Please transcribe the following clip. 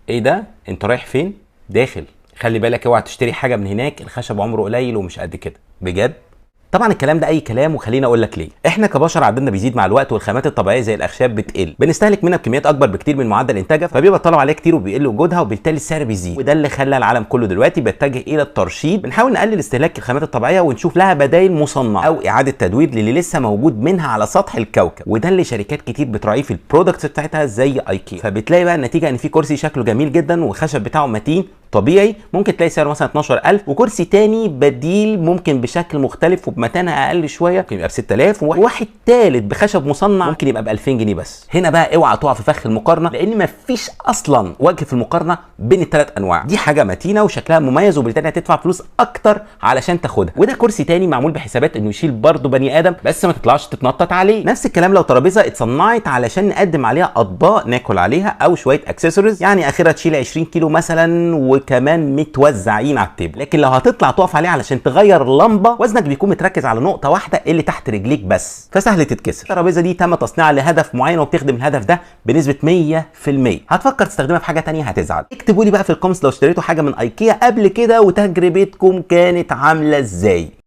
ايه ده؟ انت رايح فين؟ داخل. خلي بالك اوعى تشتري حاجه من هناك، الخشب عمره قليل ومش قد كده بجد. طبعا الكلام ده اي كلام، وخليني اقول لك ليه. احنا كبشر عددنا بيزيد مع الوقت، والخامات الطبيعيه زي الاخشاب بتقل، بنستهلك منها بكميات اكبر بكتير من معدل انتاجها، فبيبقى الطلب عليها كتير وبيقل وجودها، وبالتالي السعر بيزيد. وده اللي خلى العالم كله دلوقتي بيتجه الى الترشيد. بنحاول نقلل استهلاك الخامات الطبيعيه ونشوف لها بدائل مصنعه او اعاده تدوير للي لسه موجود منها على سطح الكوكب، وده اللي شركات كتير بتراعيه في البرودكتس بتاعتها زي ايكيا. فبتلاقي بقى النتيجه ان في كرسي شكله جميل جدا والخشب بتاعه متين طبيعي، ممكن تلاقي سعره مثلا 12000، وكرسي تاني بديل ممكن بشكل مختلف وبمتانه اقل شويه ممكن يبقى ب 6000، وواحد تالت بخشب مصنع ممكن يبقى ب 2000 جنيه بس. هنا بقى اوعى تقع في فخ المقارنه، لان مفيش اصلا وجه في المقارنه بين الثلاث انواع. دي حاجه متينه وشكلها مميز، وبالتالي هتدفع فلوس اكتر علشان تاخدها، وده كرسي تاني معمول بحسابات انه يشيل برضه بني ادم بس ما تطلعش تتنطط عليه. نفس الكلام لو ترابيزه اتصنعت علشان نقدم عليها اطباق ناكل عليها او شويه اكسسوارز، يعني اخرها تشيل 20 كيلو مثلا وكمان متوزعين على التيبل. لكن لو هتطلع تقف عليه علشان تغير لمبه، وزنك بيكون متركز على نقطه واحده اللي تحت رجليك بس، فسهل تتكسر. الترابيزه دي تم تصنيعها لهدف معين وبتخدم الهدف ده بنسبه 100%. هتفكر تستخدمها في حاجه تانية هتزعل. اكتبوا لي بقى في الكومنتس لو اشتريتوا حاجه من ايكيا قبل كده وتجربتكم كانت عامله ازاي.